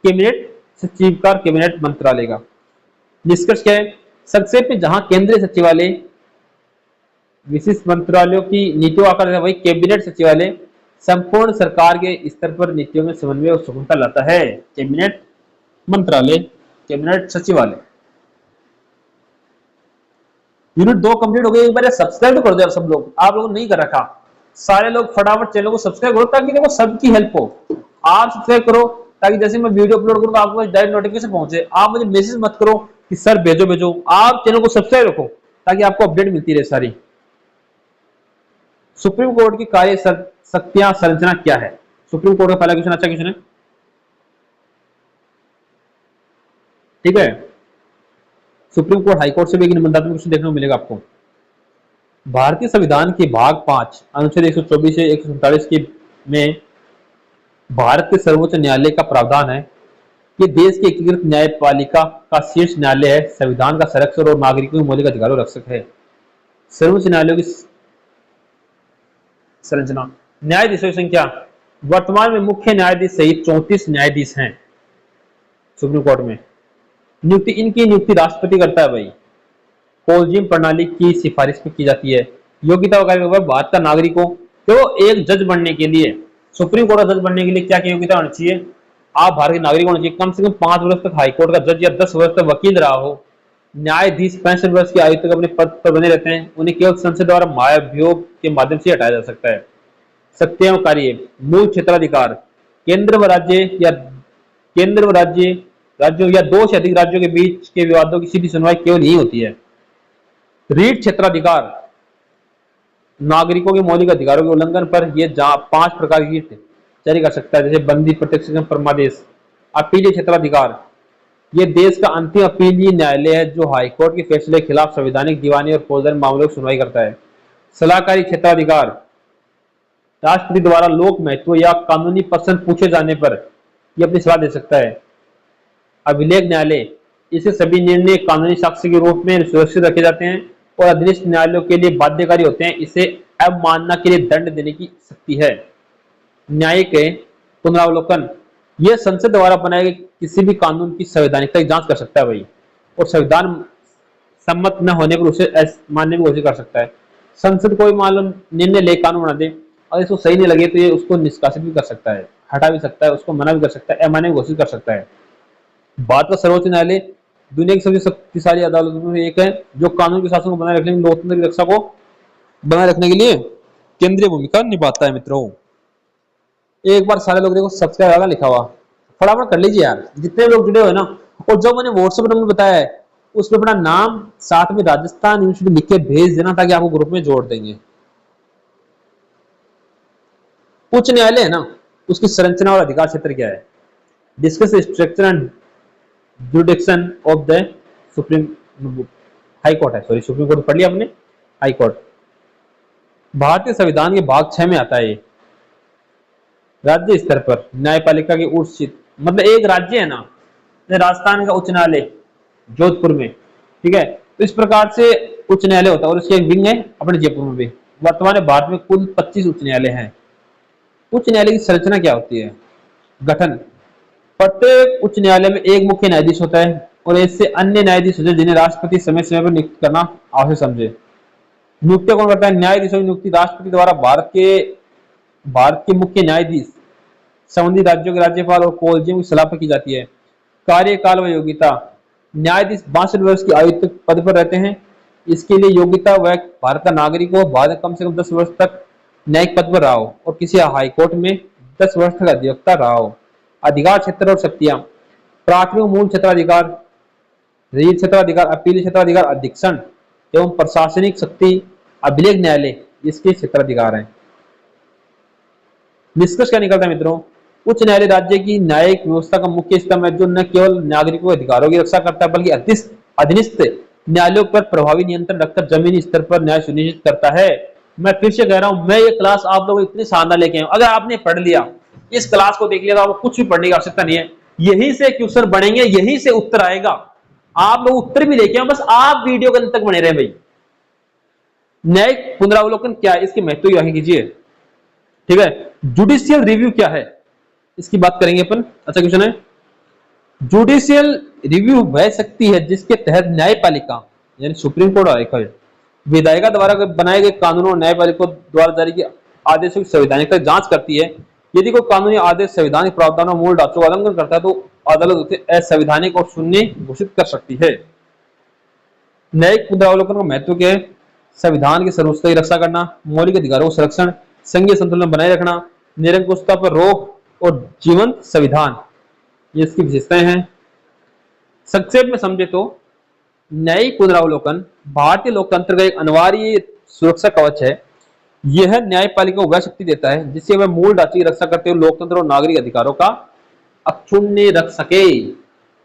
कैबिनेट सचिव का, कैबिनेट मंत्रालय का। निष्कर्ष क्या है? संक्षेप में, जहां केंद्रीय सचिवालय विशिष्ट मंत्रालयों की नीतियों का आकार है, वही कैबिनेट सचिवालय संपूर्ण सरकार के स्तर पर नीतियों में समन्वय और सुगमता लाता है। कैबिनेट मंत्रालय, कैबिनेट सचिवालय। यूनिट 2 कंप्लीट हो गई। एक बार सब्सक्राइब तो कर दो सब लोग, आप लोगों ने नहीं कर रखा। सारे लोग फटाफट चैनल को सब्सक्राइब करो ताकि देखो सबकी हेल्प हो। आप सब्सक्राइब करो ताकि जैसे मैं वीडियो अपलोड करूं तो आपको डायरेक्ट नोटिफिकेशन पहुंचे। आप मुझे मैसेज मत करो कि सर भेजो भेजो, आप चैनल को सब्सक्राइब रखो ताकि आपको अपडेट मिलती रहे सारी। सुप्रीम कोर्ट की कार्य शक्तियां संरचना क्या है? सुप्रीम कोर्ट का पहला क्वेश्चन अच्छा क्वेश्चन है, ठीक है। सुप्रीम कोर्ट हाई कोर्ट से भी एक निबंधात्मक क्वेश्चन देखने को मिलेगा आपको। भारतीय संविधान के भाग 5 अनुच्छेद 124 से 147 के में भारत के सर्वोच्च न्यायालय का प्रावधान है कि देश की एकीकृत न्यायपालिका का शीर्ष न्यायालय है, संविधान का संरक्षक और नागरिकों के मौलिक अधिकारों का रक्षक है। सर्वोच्च न्यायालयों की संरचना, न्यायाधीशों की संख्या, वर्तमान में मुख्य न्यायाधीश सहित 34 न्यायाधीश हैं सुप्रीम कोर्ट में। नियुक्ति, इनकी नियुक्ति राष्ट्रपति करता है भाई। कोलजियम प्रणाली की सिफारिश पे की जाती है। योग्यता वगैरह, भारत का नागरिकों तो एक जज बनने के लिए, सुप्रीम कोर्ट का जज बनने के लिए क्या क्या योग्यता होनी चाहिए? आप भारत के नागरिक होना चाहिए, कम से कम 5 वर्ष तक हाईकोर्ट का जज या 10 वर्ष तक वकील रहा हो। न्यायाधीश 65 वर्ष की आयु तक अपने पद पर बने रहते हैं। उन्हें केवल संसद द्वारा महाभियोग के माध्यम से हटाया जा सकता है। सत्ता एवं कार्य, मूल क्षेत्राधिकार, केंद्र व राज्यों या 2 से अधिक राज्यों के बीच के विवादों की सीधी सुनवाई केवल यही होती है। रीट क्षेत्राधिकार, नागरिकों के मौलिक अधिकारों के उल्लंघन पर यह 5 प्रकार की रीट जारी कर सकता है, जैसे बंदी, प्रत्यक्ष परमादेश। अपीलीय क्षेत्राधिकार, यह देश का अंतिम अपीलीय न्यायालय है जो हाईकोर्ट के फैसले के खिलाफ संवैधानिक, दीवानी और फौजदारी मामलों की सुनवाई करता है। सलाहकारी क्षेत्राधिकार, राष्ट्रपति द्वारा लोक महत्व या कानूनी प्रश्न पूछे जाने पर यह अपनी सलाह दे सकता है। अभिलेख न्यायालय, इसके सभी निर्णय कानूनी साक्ष्य के रूप में सुरक्षित रखे जाते हैं और अधीनस्थ न्यायालयों के लिए बाध्यकारी होते हैं। इसे अवमानना के लिए दंड देने की शक्ति है। न्यायिक पुनरावलोकन, यह संसद द्वारा बनाए गए किसी भी कानून की संवैधानिकता की जांच कर सकता है भाई, और संविधान सम्मत न होने पर उसे अमान्य भी घोषित कर सकता है। संसद कोई मालूम निर्णय ले, कानून बना दे, और इसको सही नहीं लगे तो ये उसको निष्कासित भी कर सकता है, हटा भी सकता है, उसको मना भी कर सकता है, अमान्य भी घोषित कर सकता है। भारत का सर्वोच्च न्यायालय दुनिया की सबसे शक्तिशाली अदालतों में एक है, जो कानून के शासन को बनाए रखने में, लोकतंत्र की रक्षा को बनाए रखने के लिए केंद्रीय भूमिका निभाता है। मित्रों, एक बार सारे लोग देखो सब्सक्राइब वाला लिखा हुआ, फटाफट कर लीजिए यार, जितने लोग जुड़े हुए ना। और जो मैंने व्हाट्सएप नंबर बताया है उसमें अपना नाम साथ में राजस्थान यूनिवर्सिटी लिख के भेज देना, ताकि आपको ग्रुप में जोड़ देंगे। उच्च न्यायालय है ना, उसकी संरचना और अधिकार क्षेत्र क्या है? Discuss structure and जुडिक्शन of the supreme high court है, सॉरी सुप्रीम कोर्ट पढ़ लिया आपने, हाई कोर्ट। भारतीय संविधान के भाग 6 में आता है ये। राज्य स्तर पर न्यायपालिका की उच्च, मतलब एक राज्य है ना, राजस्थान का उच्च न्यायालय जोधपुर में, ठीक है, तो इस प्रकार से उच्च न्यायालय होता है, और उसके एक विंग है अपने जयपुर में भी। वर्तमान में भारत में कुल 25 उच्च न्यायालय हैं। उच्च न्यायालय की संरचना क्या होती है? गठन, प्रत्येक उच्च न्यायालय में एक मुख्य न्यायाधीश होता है और ऐसे अन्य न्यायाधीश होते हैं जिन्हें राष्ट्रपति समय समय पर नियुक्त करना आवश्यक समझे। नियुक्ति कौन करता है? न्यायाधीशों की नियुक्ति राष्ट्रपति द्वारा भारत के मुख्य न्यायाधीश, संबंधित राज्यों के राज्यपाल और कोलेजियम की सलाह पर की जाती है। कार्यकाल व योग्यता, न्यायाधीश 62 वर्ष की आयु तक पद पर रहते हैं। इसके लिए योग्यता वह भारत का नागरिक हो, बाद में कम से कम 10 वर्ष तक न्यायिक पद पर रहा हो और किसी हाईकोर्ट में 10 वर्ष तक अधिवक्ता रहा हो। अधिकार क्षेत्र और शक्तियां, प्राथमिक मूल क्षेत्राधिकार, रीढ़ क्षेत्राधिकार, अपील क्षेत्राधिकार, अधीक्षण एवं प्रशासनिक शक्ति, अभिलेख न्यायालय इसके क्षेत्राधिकार हैं। निष्कर्ष क्या निकलता है मित्रों? उच्च न्यायालय राज्य की न्यायिक व्यवस्था का मुख्य स्तंभ है, जो न केवल नागरिकों के अधिकारों की रक्षा करता है बल्कि अधीनस्थ न्यायालयों पर प्रभावी नियंत्रण रखकर जमीनी स्तर पर न्याय सुनिश्चित करता है। मैं फिर से कह रहा हूं, मैं ये क्लास आप लोगों को इतनी शानदार लेके आया हूं, अगर आपने पढ़ लिया, इस क्लास को देख लिया, तो आपको कुछ भी पढ़ने की आवश्यकता नहीं है। यहीं से क्वेश्चन बनेंगे, यहीं से उत्तर आएगा। आप लोग उत्तर भी लेके आए, बस आप वीडियो के अंत तक बने रहे भाई। न्यायिक पुनरावलोकन क्या है, इसकी महत्व की व्याख्या कीजिए, ठीक है। जुडिशियल रिव्यू क्या है, इसकी बात करेंगे अपन। अच्छा क्वेश्चन है, जुडिशियल रिव्यू वह शक्ति है जिसके तहत न्यायपालिका यानी सुप्रीम कोर्ट हाईकोर्ट विधायिका द्वारा बनाए गए कानूनों और न्यायपालिका द्वारा जारी किए आदेशों की संवैधानिकता जांच करती है। यदि कोई कानूनी आदेश संविधानिक प्रावधानों मूल ढांचों का उल्लंघन करता है तो अदालत उसे असंवैधानिक और शून्य घोषित कर सकती है। न्यायिक पुनरावलोकन का महत्व क्या है? संविधान की सर्वोच्चता की रक्षा करना, मौलिक अधिकारों का संरक्षण, संघीय संतुलन बनाए रखना, निरंकुशता पर रोक और जीवंत संविधान, ये इसकी विशेषताएं हैं। संक्षेप में समझे तो न्यायिक पुनरावलोकन भारतीय लोकतंत्र का एक अनिवार्य सुरक्षा कवच है। यह न्यायपालिका को वह शक्ति देता है जिससे वह मूल ढांचे की रक्षा करते हुए लोकतंत्र और नागरिक अधिकारों का अक्षुण्ण रख सके।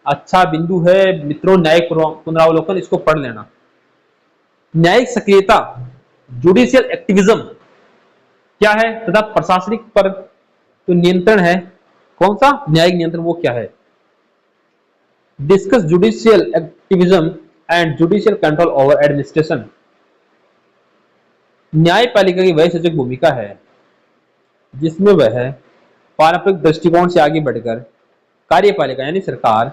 अच्छा बिंदु है मित्रों, न्यायिक पुनरावलोकन, इसको पढ़ लेना। न्यायिक सक्रियता, जुडिशियल एक्टिविज्म क्या है तथा प्रशासनिक पर जो नियंत्रण है, कौन सा न्यायिक नियंत्रण, वो क्या है? Discuss judicial activism and judicial control over administration. न्यायपालिका की वह सजग भूमिका है जिसमें वह पारंपरिक दृष्टिकोण से आगे बढ़कर कार्यपालिका यानी सरकार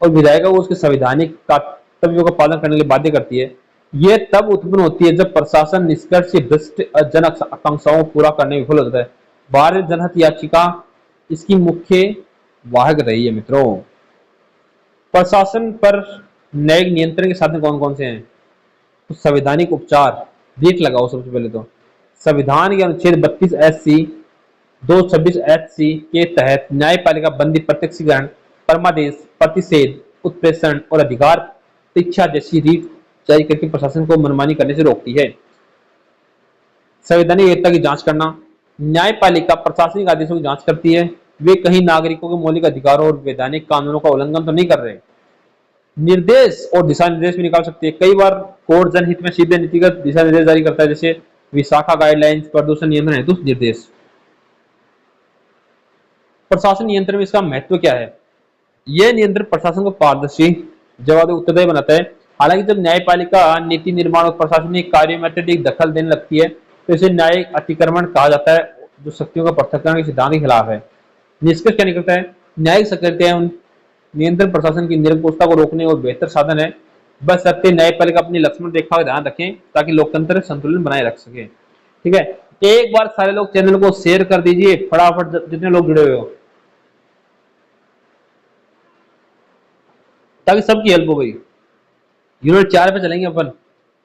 और विधायिका को उसके संवैधानिक कर्तव्यों का पालन करने के लिए बाध्य करती है। यह तब उत्पन्न होती है जब प्रशासन निष्कर्ष से भ्रष्ट जन आकांक्षाओं को पूरा करने में विफल होता है। भारतीय जनहित याचिका इसकी मुख्य वाहक रही है। मित्रों, प्रशासन पर न्यायिक नियंत्रण के साधन कौन कौन से हैं? तो संवैधानिक उपचार, रीट लगाओ सबसे पहले तो। संविधान के अनुच्छेद 32 SC 226 HC के तहत न्यायपालिका बंदी, प्रत्यक्षीकरण, परमादेश, प्रतिषेध, उत्प्रेषण और अधिकार परीक्षा जैसी रीट जारी करके प्रशासन को मनमानी करने से रोकती है। संवैधानिक वैधता की जांच करना, न्यायपालिका प्रशासनिक आदेशों की जांच करती है, वे कहीं नागरिकों के मौलिक अधिकारों और वैधानिक कानूनों का उल्लंघन तो नहीं कर रहे। निर्देश और दिशा निर्देश भी निकाल सकती है। कई बार कोर्ट जनहित में सीधे नीतिगत दिशा निर्देश जारी करता है, जैसे विशाखा गाइडलाइंस, प्रदूषण नियंत्रण हेतु निर्देश। प्रशासन नियंत्रण में इसका महत्व क्या है? यह नियंत्रण प्रशासन को पारदर्शी, जवाब उत्तरदायी बनाता है। हालांकि जब न्यायपालिका नीति निर्माण और प्रशासनिक कार्यों में अत्यधिक दखल देने लगती है तो इसे न्यायिक अतिक्रमण कहा जाता है, जो शक्तियों का पृथक्करण के सिद्धांत के खिलाफ है। निष्कर्ष क्या निकलता है? न्यायिक सक्रियता उन नियंत्रण प्रशासन की निरंकुशता को रोकने और बेहतर साधन है, बस सत्य न्यायपालिका अपनी लक्ष्मण रेखा का ध्यान रखें ताकि लोकतंत्र संतुलन बनाए रख सके। ठीक है, एक बार सारे लोग चैनल को शेयर कर दीजिए फटाफट, जितने लोग जुड़े हुए हो, ताकि सबकी हेल्प हो गई। यूनिट 4 पे चलेंगे अपन।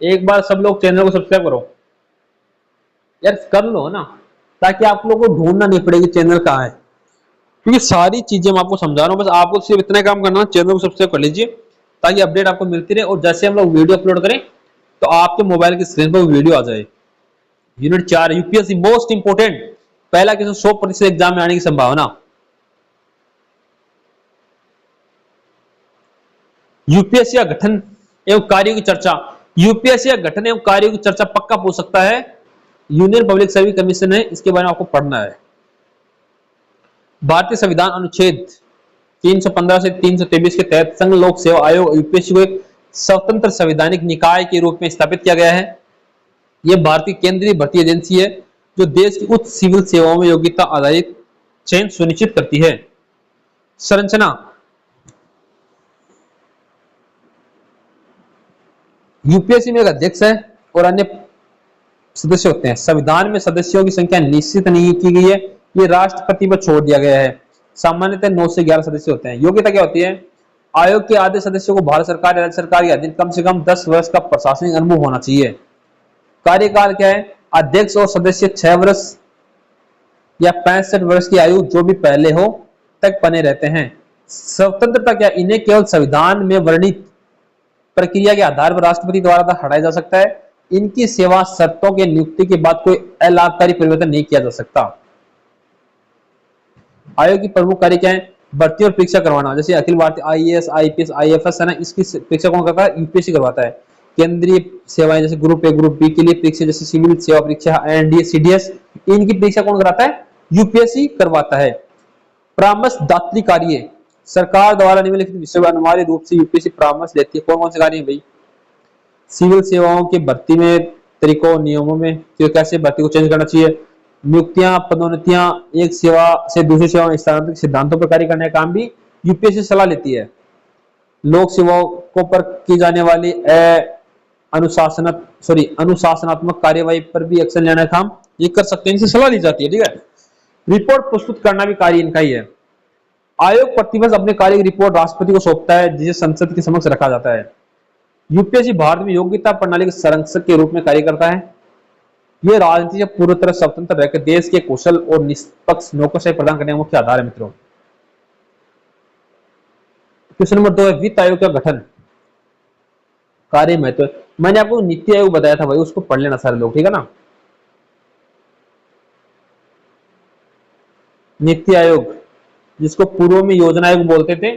एक बार सब लोग चैनल को सब्सक्राइब करो यार, कर लो ना, ताकि आप लोगों को ढूंढना नहीं पड़ेगी चैनल कहाँ है, क्योंकि सारी चीजें मैं आपको समझा रहा हूँ। बस आपको सिर्फ इतना काम करना है, चैनल को सब्सक्राइब कर लीजिए ताकि अपडेट आपको मिलती रहे, और जैसे हम लोग वीडियो अपलोड करें तो आपके मोबाइल की स्क्रीन पर वीडियो आ जाए। यूनिट 4 यूपीएससी मोस्ट इंपोर्टेंट, पहला क्वेश्चन 100% एग्जाम में आने की संभावना। यूपीएससी का गठन एवं कार्यों की चर्चा। यूपीएससी का गठन एवं कार्यों की चर्चा पक्का पूछ सकता है, यूनियन पब्लिक सर्विस कमीशन है, इसके बारे में आपको पढ़ना है। भारतीय संविधान अनुच्छेद 315 से 323 के तहत संघ लोक सेवा आयोग यूपीएससी को एक स्वतंत्र संवैधानिक निकाय के रूप में स्थापित किया गया है। यह भारतीय केंद्रीय भर्ती एजेंसी है जो देश की उच्च सिविल सेवाओं में योग्यता आधारित चयन सुनिश्चित करती है। संरचना, यूपीएससी में एक अध्यक्ष है और अन्य सदस्य होते हैं। संविधान में सदस्यों की संख्या निश्चित नहीं की गई है, ये राष्ट्रपति पर छोड़ दिया गया है। सामान्यतः 9 से 11 सदस्य होते हैं। योग्यता क्या होती है? आयोग के आधे सदस्यों को भारत सरकार या राज्य सरकार के अधीन कम से कम 10 वर्ष का प्रशासनिक अनुभव होना चाहिए। कार्यकाल क्या है? अध्यक्ष और सदस्य 6 वर्ष या 65 वर्ष की आयु जो भी पहले हो तक बने रहते हैं। स्वतंत्रता क्या? इन्हें केवल संविधान में वर्णित प्रक्रिया के आधार पर राष्ट्रपति द्वारा हटाया जा सकता है। इनकी सेवा शर्तों के नियुक्ति के बाद कोई अलाभकारी परिवर्तन नहीं किया जा सकता। आयोग की प्रमुख कार्य क्या है? भर्ती और परीक्षा करवाना, जैसे Akhil Bharatiya IAS, IPS, IFS है ना, इसकी परीक्षा कौन करता है? यूपीएससी करवाता है। केंद्रीय सेवाएं जैसे ग्रुप ए ग्रुप बी के लिए परीक्षा जैसे सिविल सेवा परीक्षा, एनडीए, सीडीएस, इनकी परीक्षा कौन कराता है? यूपीएससी करवाता है। परामर्श दात्री कार्य, सरकार द्वारा निम्नलिखित विषयों में अनिवार्य रूप से यूपीएससी परामर्श लेती है। कौन कौन से कार्य है भाई? सिविल सेवाओं की भर्ती में तरीकों नियमों में कैसे भर्ती को चेंज करना चाहिए, नियुक्तियां पदोन्नतियां, एक सेवा से दूसरी सेवा में स्थानांतरित सिद्धांतों पर कार्य करने का काम भी यूपीएससी सलाह लेती है। लोक सेवाओं को पर की जाने वाली अनुशासनात्मक कार्यवाही पर भी एक्शन लेने का काम ये कर सकते हैं, इनसे सलाह ली जाती है। ठीक है, रिपोर्ट प्रस्तुत करना भी कार्य इनका ही है। आयोग प्रतिवर्ष अपने कार्य की रिपोर्ट राष्ट्रपति को सौंपता है, जिसे संसद के समक्ष रखा जाता है। यूपीएससी भारत में योग्यता प्रणाली के संरक्षक के रूप में कार्य करता है। यह राजनीति से पूरी तरह स्वतंत्र रहकर देश के कुशल और निष्पक्ष नौकरशाही प्रदान करने का मुख्य आधार है। मित्रों, क्वेश्चन नंबर 2 है वित्त आयोग का गठन, कार्य महत्व। मैंने आपको नीति आयोग बताया था भाई, उसको पढ़ लेना सारे लोग, ठीक है ना। नीति आयोग, जिसको पूर्व में योजना आयोग बोलते थे,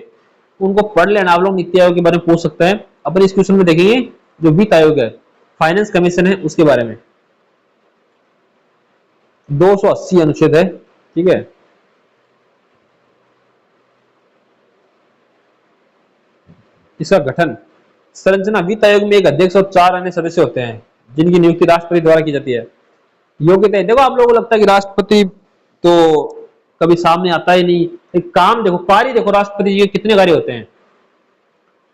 उनको पढ़ लेना आप लोग। नीति आयोग के बारे में पूछ सकते हैं। अपन इस क्वेश्चन में देखेंगे जो वित्त आयोग है, फाइनेंस कमीशन है, उसके बारे में 280 अनुच्छेद है। ठीक है, इसका गठन, संरचना, वित्त आयोग में एक अध्यक्ष और 4 अन्य सदस्य होते हैं जिनकी नियुक्ति राष्ट्रपति द्वारा की जाती है। योग्यता, देखो आप लोगों को लगता है कि राष्ट्रपति तो कभी सामने आता ही नहीं, एक काम देखो, कार्य देखो राष्ट्रपति जी के कितने कार्य होते हैं।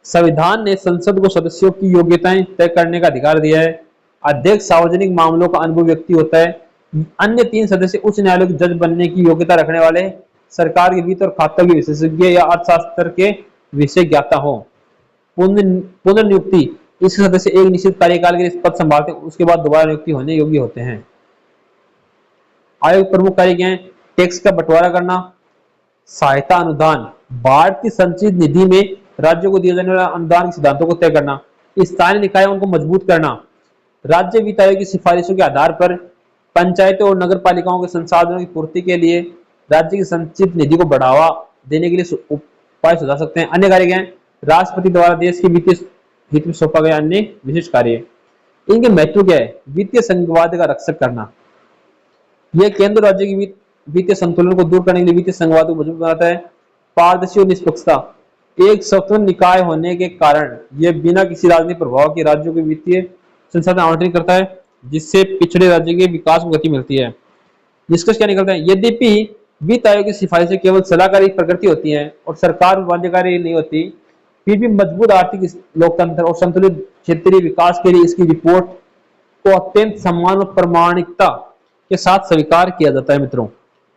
संविधान ने संसद को सदस्यों की योग्यताएं तय करने का अधिकार दिया है। अध्यक्ष सार्वजनिक मामलों का अनुभव व्यक्ति होता है। अन्य 3 सदस्य उच्च न्यायालय के जज बनने की योग्यता रखने वाले, सरकार के वित्त और खाता के विशेषज्ञ या अर्थशास्त्र के विषय ज्ञाता हो। पुनर्नियुक्ति, इस सदस्य एक निश्चित कार्यकाल के लिए पद संभालते हैं, उसके बाद दोबारा नियुक्ति होने योग्य होते हैं। आयोग प्रमुख कार्य क्या है? टैक्स का बंटवारा करना, सहायता अनुदान, भारतीय संचित निधि में राज्यों को दिए जाने वाले अनुदान के सिद्धांतों को तय करना, स्थानीय निकायों को मजबूत करना, राज्य वित्त आयोग की सिफारिशों के आधार पर पंचायतों और नगर पालिकाओं के संसाधनों की पूर्ति के लिए राज्य की संचित निधि को बढ़ावा देने के लिए उपाय सुझा सकते हैं। अन्य कार्य क्या है? राष्ट्रपति द्वारा देश के वित्तीय हित में सौंपा गया अन्य विशिष्ट कार्य। इनके महत्व क्या है? वित्तीय संघवाद का रक्षक करना, यह केंद्र राज्य की वित्तीय संतुलन को दूर करने के लिए वित्तीय संघवाद को मजबूत बनाता है। पारदर्शी और निष्पक्षता, एक स्वतंत्र निकाय होने के कारण यह बिना किसी राजनीतिक प्रभाव के राज्यों के वित्तीय संसाधन आवंटन करता है, जिससे पिछड़े राज्य के विकास को गति मिलती है। निष्कर्ष क्या निकलता है? यद्यपि वित्त आयोग की सिफारिशें केवल सलाहकारी प्रकृति होती हैं और सरकार बाध्यकारी नहीं होती, फिर भी मजबूत आर्थिक लोकतंत्र और संतुलित क्षेत्रीय विकास के लिए इसकी रिपोर्ट को अत्यंत सम्मान और प्रामाणिकता के साथ स्वीकार किया जाता है मित्रों।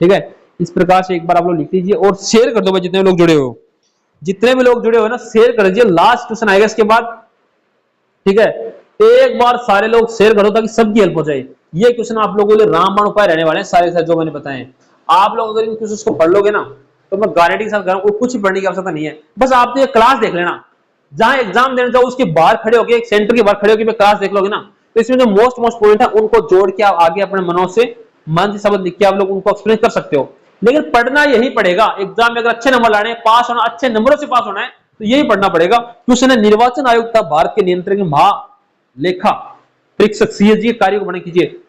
ठीक है, इस प्रकार से एक बार आप लोग लिख लीजिए और शेयर कर दो भाई, जितने लोग जुड़े हो, जितने भी लोग जुड़े हो ना, शेयर कर दीजिए। लास्ट क्वेश्चन आएगा इसके बाद। ठीक है, एक बार सारे लोग शेयर करो ताकि सबकी हेल्प हो जाए। ये क्वेश्चन आप लोगों के लिए रामबाण उपाय रहने वाले हैं सारे सारे जो मैंने बताए। आप लोग अगर इन क्वेश्चंस को पढ़ लोगे ना, तो मैं गारंटी के साथ कह रहा हूं कुछ पढ़ने की आवश्यकता नहीं है। बस आप तो ये क्लास देख लेना, जहां एग्जाम देने जाओ उसके बाहर खड़े होकर, एक सेंटर के बाहर खड़े होकर क्लास देख लोगे ना, तो इसमें जो मोस्ट पॉइंट है उनको जोड़ के आप आगे अपने मनों से मन से शब्द लिख के आप लोग उनको एक्सप्लेन कर सकते हो। लेकिन पढ़ना यही पड़ेगा। एग्जाम में अगर अच्छे नंबर लाने, पास होना, अच्छे नंबरों से पास होना है, तो यही पढ़ना पड़ेगा। क्वेश्चन है, निर्वाचन आयोग था भारत के नियंत्रण महालेखा परीक्षक सीएजी के कार्य को वर्णन कीजिए।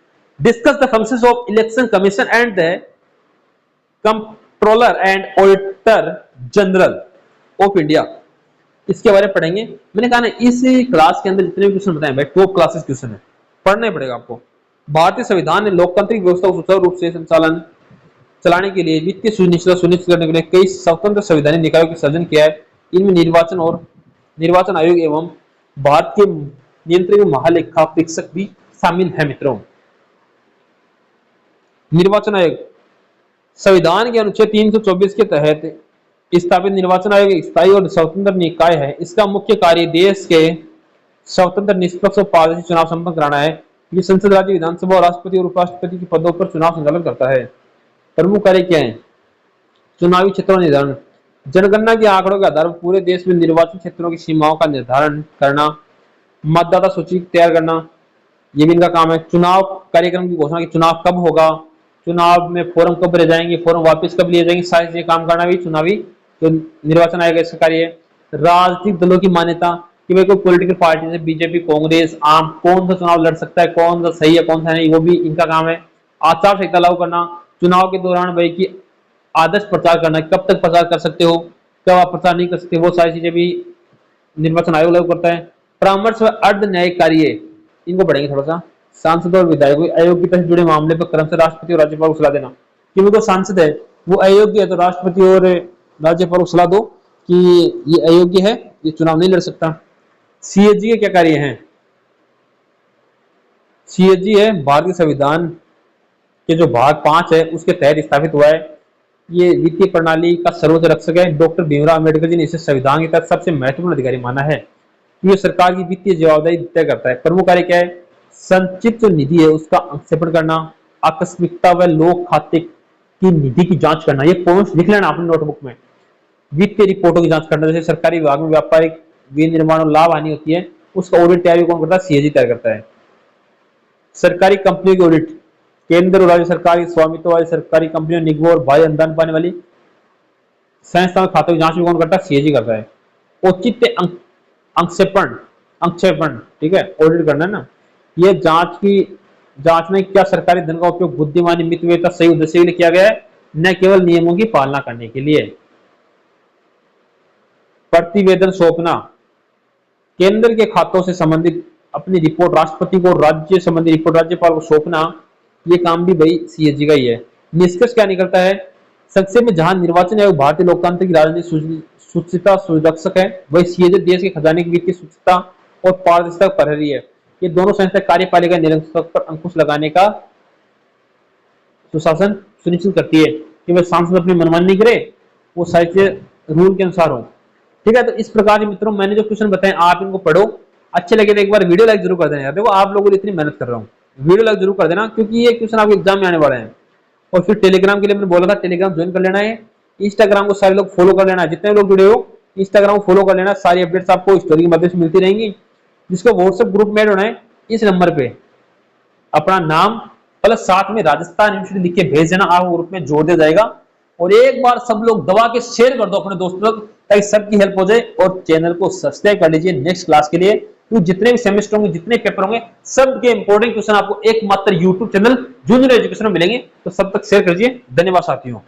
Discuss the functions of election commission and the controller and auditor general of India. इसके बारे में पढ़ेंगे। मैंने कहा ना, इस क्लास के अंदर जितने भी क्वेश्चन बताए भाई, टॉप क्लासेस क्वेश्चन है, पढ़ना ही पड़ेगा आपको। भारतीय संविधान ने लोकतांत्रिक व्यवस्था को सुचारू रूप से संचालन चलाने के लिए वित्तीय सुनिश्चित करने के लिए कई स्वतंत्र संवैधानिक निकायों का सर्जन किया है। इनमें निर्वाचन आयोग एवं भारत के नियंत्रक महालेखा परीक्षक भी शामिल है मित्रों। निर्वाचन आयोग संविधान के अनुच्छेद 324 के तहत स्थापित निर्वाचन आयोग एक स्थायी और स्वतंत्र निकाय है। इसका मुख्य कार्य देश के स्वतंत्र, निष्पक्ष और पारदर्शी चुनाव संपन्न कराना है। ये संसद, राज्य विधानसभा और राष्ट्रपति और उपराष्ट्रपति के पदों पर चुनाव संचालन करता है। प्रमुख कार्य क्या है? चुनावी क्षेत्रों निर्धारण, जनगणना के आंकड़ों के आधार पर पूरे देश में निर्वाचन क्षेत्रों की सीमाओं का निर्धारण करना, मतदाता सूची तैयार करना, ये भी इनका काम है। चुनाव कार्यक्रम की घोषणा, की चुनाव कब होगा, चुनाव में फॉर्म कब भरे जाएंगे, फॉर्म वापस कब लिए जाएंगे, सारे ये काम करना भी चुनावी जो निर्वाचन आयोग इसका कार्य है। राजनीतिक दलों की मान्यता कि भाई कोई पॉलिटिकल पार्टी से बीजेपी, कांग्रेस, आम कौन सा चुनाव लड़ सकता है, कौन सा सही है, कौन सा नहीं, वो भी इनका काम है। आचार संहिता लागू करना, चुनाव के दौरान भाई की आदर्श प्रचार करना, कब तक प्रचार कर सकते हो, कब आप प्रचार नहीं कर सकते, वो सारी चीजें भी निर्वाचन आयोग लागू करता है। परामर्श व अर्ध न्यायिक कार्य, इनको पढ़ेंगे थोड़ा सा। सांसद और विधायक आयोग की तरफ जुड़े मामले पर क्रम से राष्ट्रपति और राज्यपाल को सलाह देना, कि वो तो सांसद है, वो अयोग्य है, तो राष्ट्रपति और राज्यपाल को सलाह दो कि ये अयोग्य है, ये चुनाव नहीं लड़ सकता। सीएजी के क्या कार्य हैं? सीएजी है भारतीय संविधान के जो भाग 5 है उसके तहत स्थापित हुआ है। ये वित्तीय प्रणाली का सर्वोच्च रक्षक है। डॉक्टर भीमराव अम्बेडकर जी ने इसे संविधान के तहत सबसे महत्वपूर्ण अधिकारी माना है। ये सरकार की वित्तीय जवाबदारी तय करता है। प्रमुख कार्य क्या है? संचित जो निधि है उसका अंक्षेपण करना, आकस्मिकता व लोक खाते की निधि की जांच करना, ये पॉइंट्स लिख लेना अपने नोटबुक में। वित्तीय रिपोर्टों की जांच करना, जैसे सरकारी विभाग में व्यापारिक विनिर्माण और लाभ हानि होती है, उसका ऑडिट तैयारी कौन करता है? सीएजी तैयार करता है। सरकारी कंपनियों की ऑडिट, केंद्र और राज्य सरकार की स्वामित्व वाली सरकारी कंपनियों, निगमों और बाह्य अनुदान पाने वाली संस्थाओं के खातों की जांच भी कौन करता है? सीएजी करता है। औचित्य अंक्षेपण, ठीक है, ऑडिट करना है ना। ये जांचना क्या सरकारी धन का उपयोग बुद्धिमानी, मितव्ययिता, सही उद्देश्य के लिए किया गया है, न केवल नियमों की पालना करने के लिए। प्रतिवेदन सौंपना, केंद्र के खातों से संबंधित अपनी रिपोर्ट राष्ट्रपति को, राज्य संबंधी रिपोर्ट राज्यपाल को सौंपना, ये काम भी भाई सीएजी का ही है। निष्कर्ष क्या निकलता है? संक्षेप में, जहां निर्वाचन आयोग भारतीय लोकतंत्र की राजनीतिक सुचिता सुरक्षक है, वही सीएजी देश के खजाने की वित्तीय सुचिता और पारदर्शिता प्रहरी है। ये दोनों संस्था कार्यपालिका निरंकुशता पर अंकुश लगाने का सुशासन सुनिश्चित करती है कि वह सांसद अपनी मनमानी नहीं करे, वो साहित्य रूल के अनुसार हो। ठीक है, तो इस प्रकार मित्रों मैंने जो क्वेश्चन बताए आप इनको पढ़ो, अच्छे लगे तो एक बार वीडियो लाइक जरूर कर देना। देखो आप लोगों ने इतनी मेहनत कर रहा हूँ, वीडियो लाइक जरूर कर देना, क्योंकि ये क्वेश्चन आपके एग्जाम में आने वाले हैं। और फिर टेलीग्राम के लिए मैंने बोला था, टेलीग्राम ज्वाइन कर लेना है। इंस्टाग्राम को सारे लोग फॉलो कर लेना, जितने लोग जुड़े हो इंस्टाग्राम को फॉलो कर लेना, सारी अपडेट्स आपको स्टोरी के मदद से मिलती रहेंगी। जिसको व्हाट्सएप ग्रुप में ऐड होना है, इस नंबर पे अपना नाम प्लस साथ में राजस्थान यूनिवर्सिटी लिख के भेज देना, आप ग्रुप में जोड़ दिया जाएगा। और एक बार सब लोग दबा के शेयर कर दो अपने दोस्तों तक, ताकि सबकी हेल्प हो जाए। और चैनल को सब्सक्राइब कर लीजिए नेक्स्ट क्लास के लिए, तो जितने भी सेमेस्टर होंगे, जितने पेपर होंगे, सबके इंपॉर्टेंट क्वेश्चन आपको एकमात्र यूट्यूब चैनल जूनियर एजुकेशन में मिलेंगे। तो सब तक शेयर करिए। धन्यवाद साथियों।